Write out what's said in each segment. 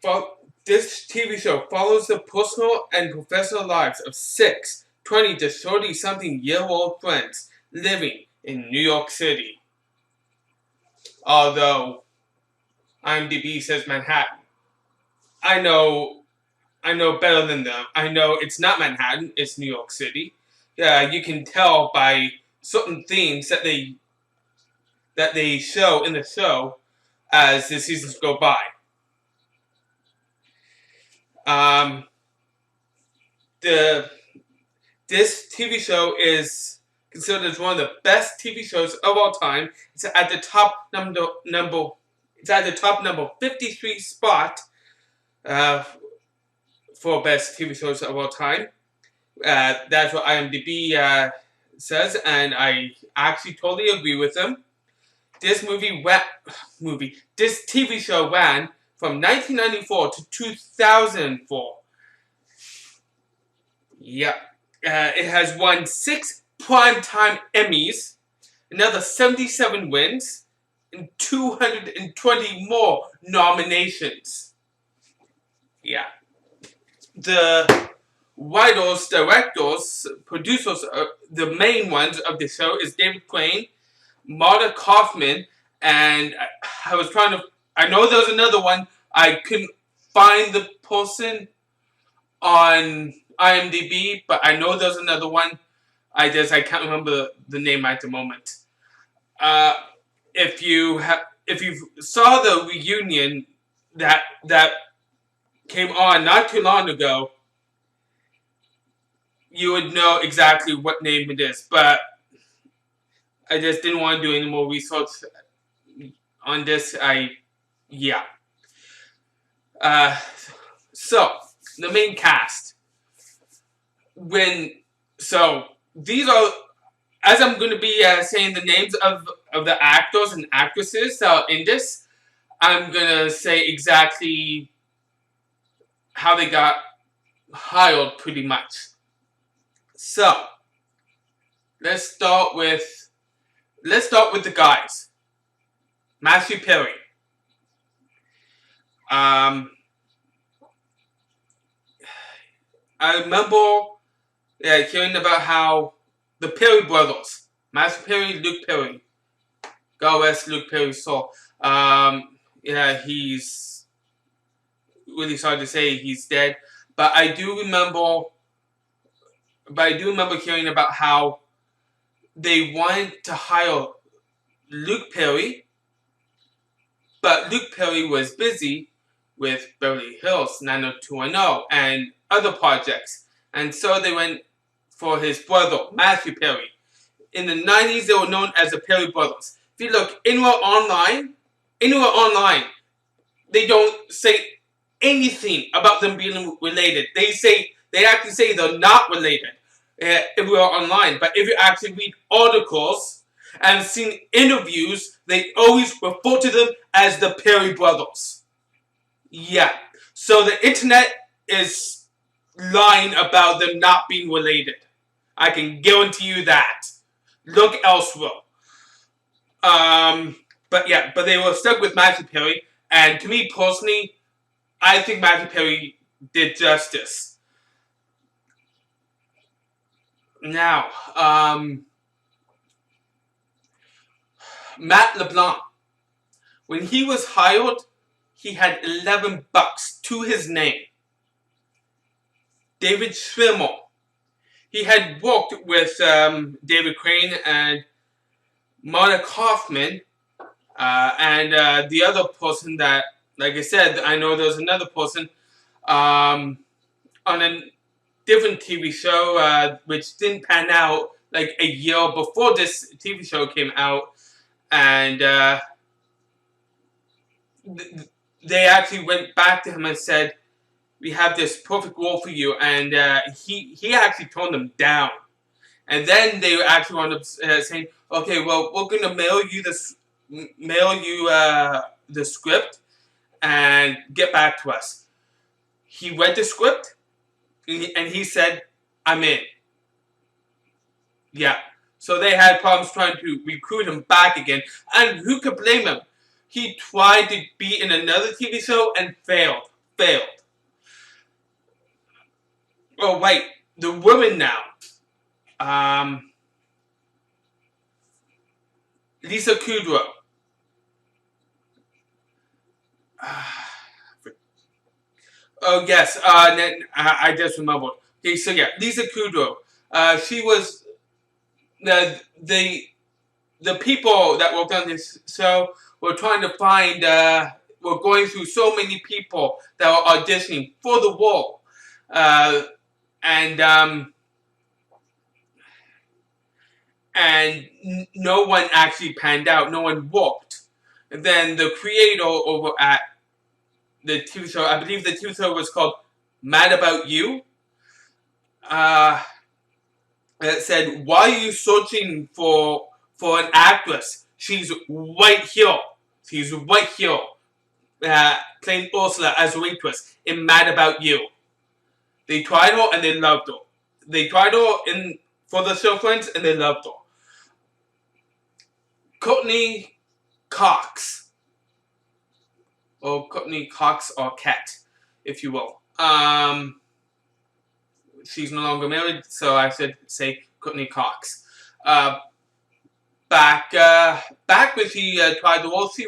This TV show follows the personal and professional lives of 6 20 to 30-something-year-old friends living in New York City. Although IMDb says Manhattan. I know better than them. I know it's not Manhattan, it's New York City. You can tell by certain themes that they show in the show as the seasons go by. This TV show is considered as one of the best TV shows of all time. It's at the top number 53 spot for best TV shows of all time. That's what IMDb says, and I actually totally agree with them. This TV show ran from 1994 to 2004. Yep. It has won 6 primetime Emmys, another 77 wins, and 220 more nominations. Yeah. The writers, directors, producers, the main ones of the show is David Crane, Marta Kaufman, and I know there was another one. I couldn't find the person on IMDb, but I know there's another one. I can't remember the name at the moment. If you saw the reunion that came on not too long ago, you would know exactly what name it is. But I just didn't want to do any more research on this. So the main cast. These are, as I'm going to be saying the names of the actors and actresses in this, I'm going to say exactly how they got hired pretty much. So, let's start with the guys. Matthew Perry. I remember hearing about how the Perry brothers, Matthew Perry, Luke Perry, God rest Luke Perry's soul. He's really sorry to say he's dead, but I do remember hearing about how they wanted to hire Luke Perry, but Luke Perry was busy with Beverly Hills 90210 and other projects, and so they went for his brother, Matthew Perry. In the 90s, they were known as the Perry Brothers. If you look anywhere online, they don't say anything about them being related. They actually say they're not related if we are online. But if you actually read articles and seen interviews, they always refer to them as the Perry Brothers. Yeah. So the internet is lying about them not being related. I can guarantee you that. Look elsewhere. But they were stuck with Matthew Perry, and to me personally, I think Matthew Perry did justice. Now, Matt LeBlanc, when he was hired, he had $11 to his name. David Schwimmer, he had worked with David Crane and Marta Kaufman, and the other person that, like I said, I know there's another person on a different TV show which didn't pan out like a year before this TV show came out, and they actually went back to him and said, we have this perfect role for you, and he actually turned them down. And then they actually wound up saying, okay, well, we're going to mail you the script and get back to us. He read the script, and he said, I'm in. Yeah. So they had problems trying to recruit him back again, and who could blame him? He tried to be in another TV show and failed. failed. Oh wait, the women now. Um, Lisa Kudrow. Oh yes, then I just remembered. Okay, so yeah, Lisa Kudrow. She was the people that worked on this show were trying to find. Were going through so many people that were auditioning for the role, and no one actually panned out. No one worked. And then the creator over at the TV show, I believe the TV show was called Mad About You. Uh, it said, "Why are you searching for an actress? She's right here. She's right here, playing Ursula as a waitress in Mad About You." They tried her and they loved her. They tried her in for the show Friends and they loved her. Courtney Cox, or Courtney Cox or Cat, if you will. She's no longer married, so I should say Courtney Cox. Back when she tried the role, she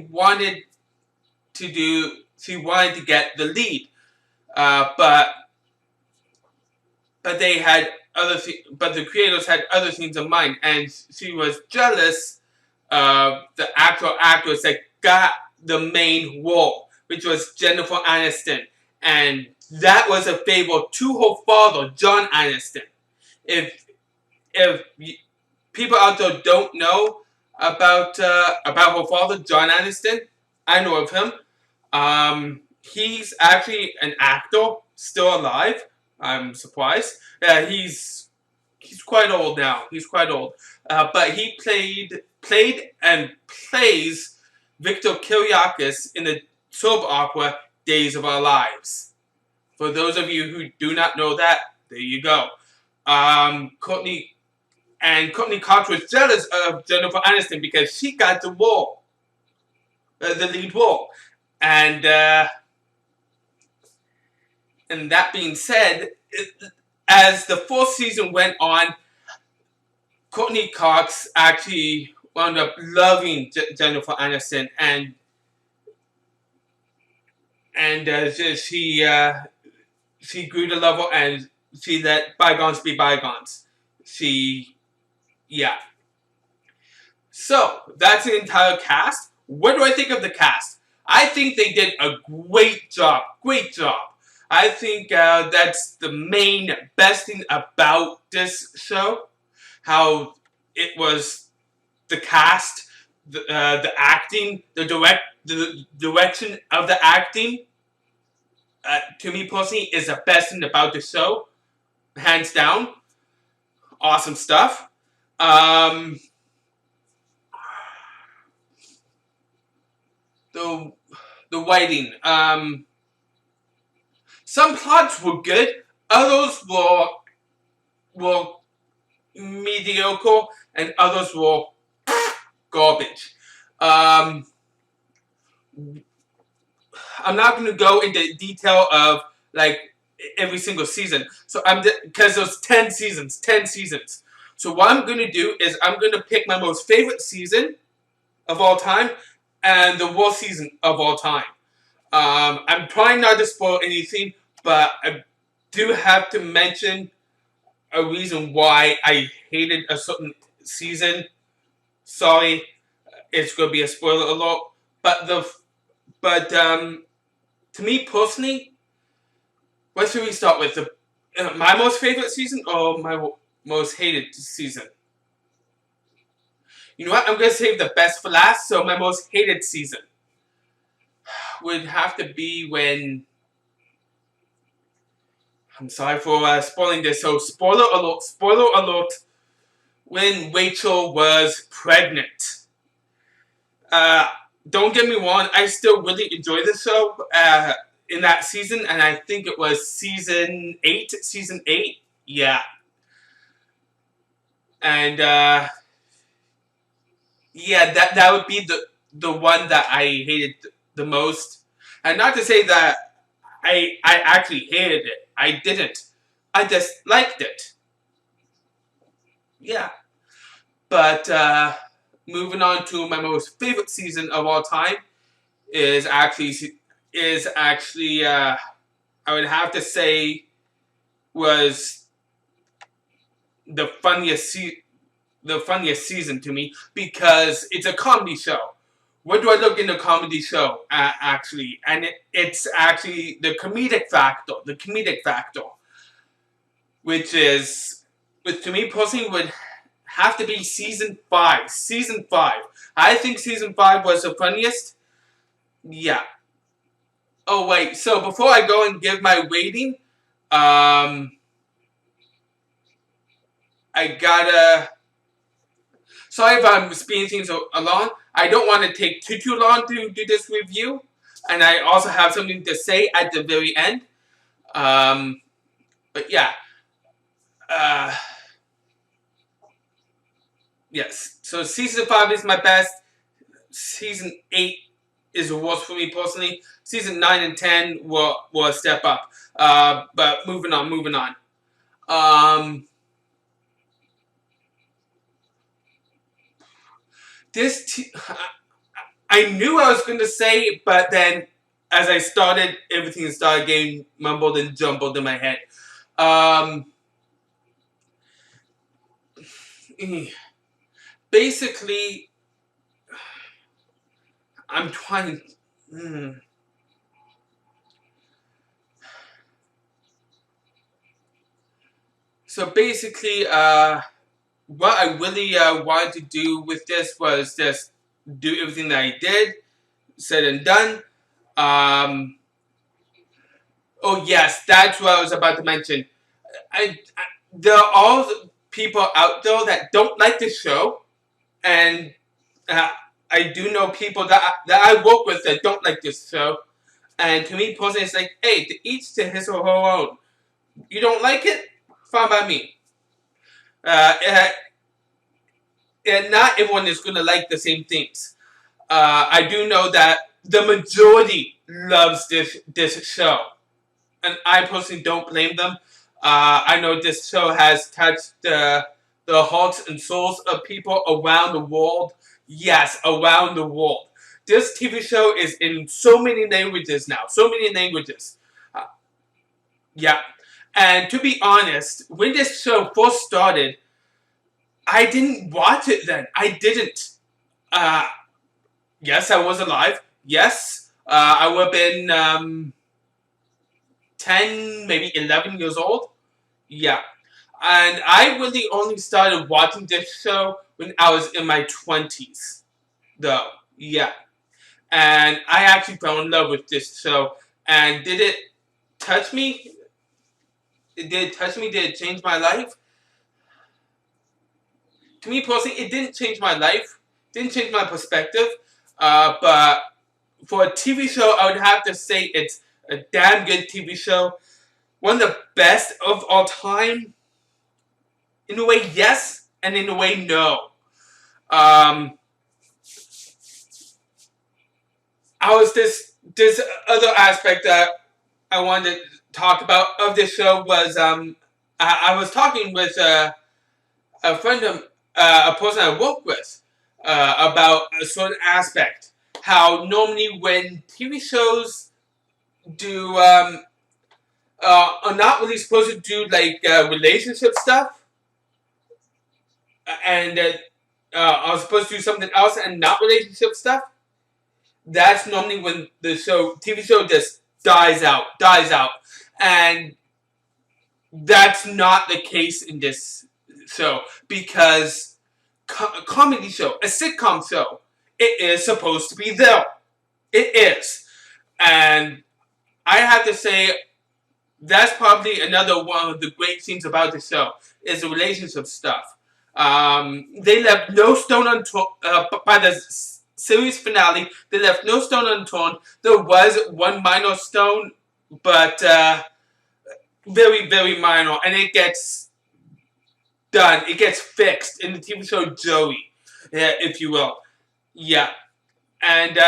wanted to get the lead, but they had but the creators had other things in mind, and she was jealous of the actual actress that got the main role, which was Jennifer Aniston, and that was a favor to her father, John Aniston. If people out there don't know about her father, John Aniston, I know of him. He's actually an actor, still alive. I'm surprised. He's quite old now. He's quite old, but he played and plays Victor Kiriakis in the soap opera Days of Our Lives. For those of you who do not know that, there you go. Courtney Cox was jealous of Jennifer Aniston because she got the role, the lead role, and that being said, as the fourth season went on, Courtney Cox actually wound up loving Jennifer Aniston, and she grew to love her, and she let bygones be bygones. Yeah. So that's the entire cast. What do I think of the cast? I think they did a great job. Great job. I think that's the main best thing about this show. How it was the cast, the acting, the direction of the acting. To me personally, is the best thing about the show, hands down. Awesome stuff. The writing. Some plots were good. Others were mediocre, and others were garbage. I'm not going to go into detail of like every single season. So because there's 10 seasons. So what I'm going to do is I'm going to pick my most favorite season of all time and the worst season of all time. I'm trying not to spoil anything, but I do have to mention a reason why I hated a certain season. Sorry, it's going to be a spoiler alert. But to me personally, what should we start with? My most favorite season or my most hated season? You know what? I'm going to save the best for last. So my most hated season would have to be when... I'm sorry for spoiling this. So spoiler alert, when Rachel was pregnant. Don't get me wrong, I still really enjoy the show in that season, and I think it was season 8. Yeah. And yeah, that would be the one that I hated the most. And not to say that I actually hated it. I didn't. I just liked it. Yeah. But moving on to my most favorite season of all time is actually I would have to say was the funniest season to me because it's a comedy show. What do I look in a comedy show actually? And it's actually the comedic factor. The comedic factor, which is, which to me personally would have to be season 5. Season 5. I think season 5 was the funniest. Yeah. Oh wait. So before I go and give my rating, I gotta. Sorry if I'm speeding things along. I don't want to take too long to do this review, and I also have something to say at the very end. Um, but yeah. Uh, yes. So season 5 is my best. Season 8 is the worst for me personally. Season 9 and 10 will step up. But moving on. Um, I knew I was going to say, but then as I started, everything started getting mumbled and jumbled in my head. Um, basically, I'm trying. So basically, what I really wanted to do with this was just do everything that I did, said and done. Oh yes, that's what I was about to mention. I there are all people out there that don't like this show, and uh, I do know people that I work with that don't like this show. And to me personally, it's like, hey, to each to his or her own. You don't like it? Fine by me. Uh, uh, and not everyone is going to like the same things. I do know that the majority loves this show, and I personally don't blame them. I know this show has touched the hearts and souls of people around the world. Yes, around the world. This TV show is in so many languages now. So many languages. Uh, yeah. And to be honest, when this show first started, I didn't watch it then. I didn't. Uh, yes, I was alive. Yes, I would have been 10, maybe 11 years old. Yeah. And I really only started watching this show when I was in my 20s, though. Yeah. And I actually fell in love with this show. And did it touch me? Did it touch me? Did it change my life? To me personally, it didn't change my life. Didn't change my perspective. But for a TV show, I would have to say it's a damn good TV show. One of the best of all time. In a way, yes, and in a way, no. Um, I was this other aspect that I wanted to talk about of this show was I was talking with a friend of a person I work with about a certain aspect. How normally when TV shows do are not really supposed to do like relationship stuff, and are supposed to do something else and not relationship stuff. That's normally when the TV show just dies out, and that's not the case in this show because a comedy show, a sitcom show, it is supposed to be there. It is, and I have to say that's probably another one of the great things about the show is the relationship stuff. They left no stone unturned by the series finale. They left no stone unturned. There was one minor stone, but very, very minor, and it gets done. It gets fixed in the TV show Joey, if you will. Yeah, and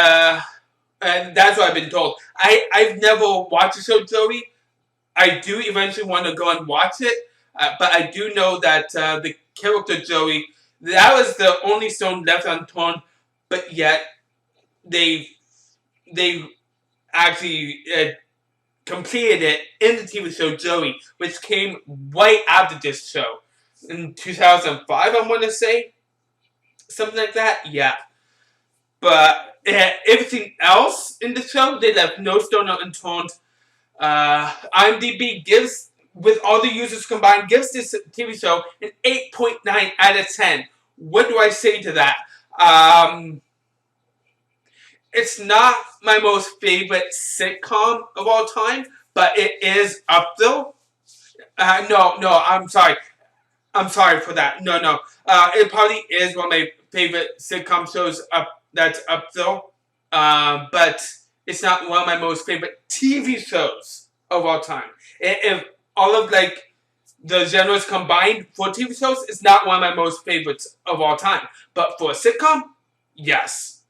And that's what I've been told. I've never watched the show Joey. I do eventually want to go and watch it, but I do know that the character Joey, that was the only stone left unturned, but yet they they actually completed it in the TV show Joey, which came right after this show in 2005. I want to say something like that. Yeah, but everything else in the show they left no stone unturned. IMDb gives, with all the users combined, gives this TV show an 8.9 out of 10. What do I say to that? It's not my most favorite sitcom of all time, but it is up though. No, I'm sorry. I'm sorry for that. No. It probably is one of my favorite sitcom shows up. That's up though. But it's not one of my most favorite TV shows of all time. If all of like the genres combined for TV shows, it's not one of my most favorites of all time. But for a sitcom, yes,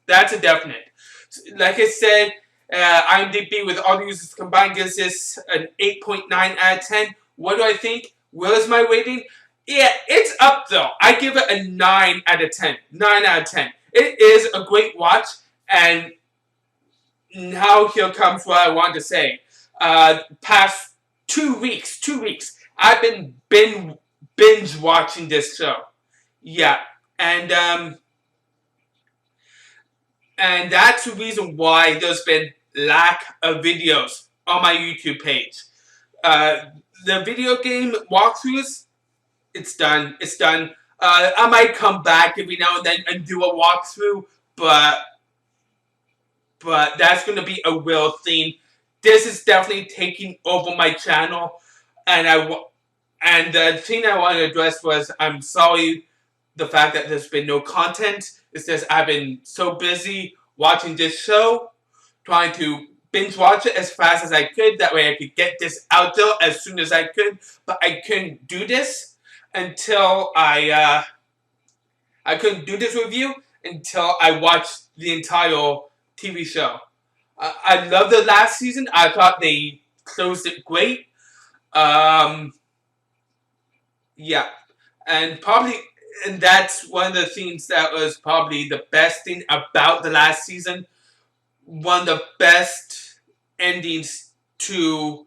that's a definite. Like I said, IMDb with all the users combined gives this an 8.9 out of 10. What do I think? Where is my rating? Yeah, it's up though. I give it a 9 out of 10. 9 out of 10. It is a great watch, and now here comes what I want to say. Past 2 weeks, I've been binge watching this show. Yeah, and and that's the reason why there's been lack of videos on my YouTube page. Uh, the video game walkthroughs, it's done. It's done. I might come back every now and then and do a walkthrough, but that's going to be a real theme. This is definitely taking over my channel, and and the thing I want to address was I'm sorry the fact that there's been no content. It's just I've been so busy watching this show, trying to binge watch it as fast as I could. That way I could get this out there as soon as I could. But I couldn't do this until I couldn't do this review until I watched the entire TV show. I love the last season. I thought they closed it great. Yeah, and probably, and that's one of the things that was probably the best thing about the last season. One of the best endings to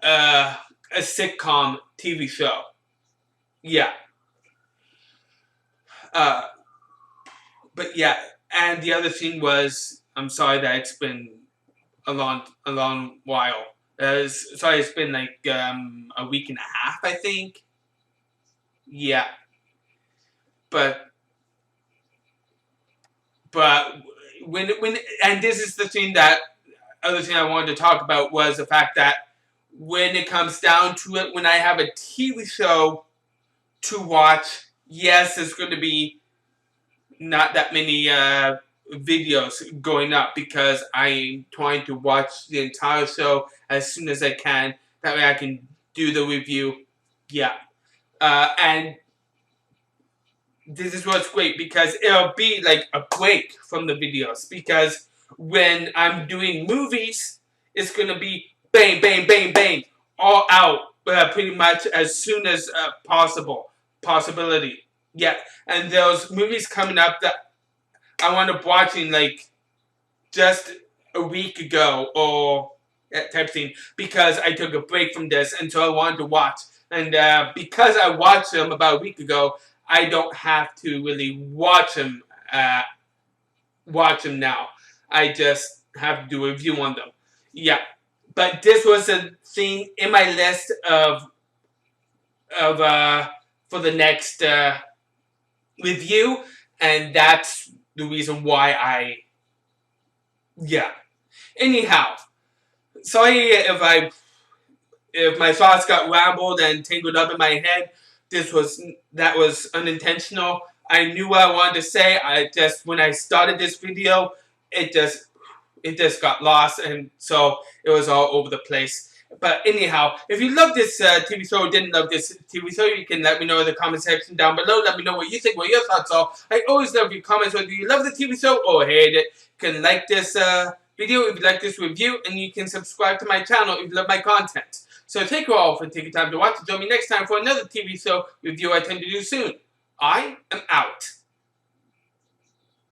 a sitcom TV show. Yeah. Uh, but yeah, and the other thing was, I'm sorry that it's been a long while. Sorry, it's been like a week and a half, I think. Yeah, but but when and this is the thing that other thing I wanted to talk about was the fact that when it comes down to it, when I have a TV show to watch, yes, there's going to be not that many videos going up because I'm trying to watch the entire show as soon as I can. That way I can do the review. Yeah. And this is what's great because it'll be like a break from the videos because when I'm doing movies, it's going to be bang, bang, bang, bang, all out pretty much as soon as possibility. Yeah, and those movies coming up that I wound up watching like just a week ago or that type of thing because I took a break from this and so I wanted to watch. And because I watched them about a week ago, I don't have to really watch them now. I just have to do a review on them. Yeah, but this was a thing in my list of for the next review, and that's the reason why yeah. Anyhow, sorry if my thoughts got rambled and tangled up in my head. That was unintentional. I knew what I wanted to say. I just when I started this video, it just got lost, and so it was all over the place. But anyhow, if you love this TV show or didn't love this TV show, you can let me know in the comment section down below. Let me know what you think, what your thoughts are. I always love your comments, whether you love the TV show or hate it. You can like this video if you like this review, and you can subscribe to my channel if you love my content. So thank you all for taking time to watch. Join me next time for another TV show review I tend to do soon. I am out.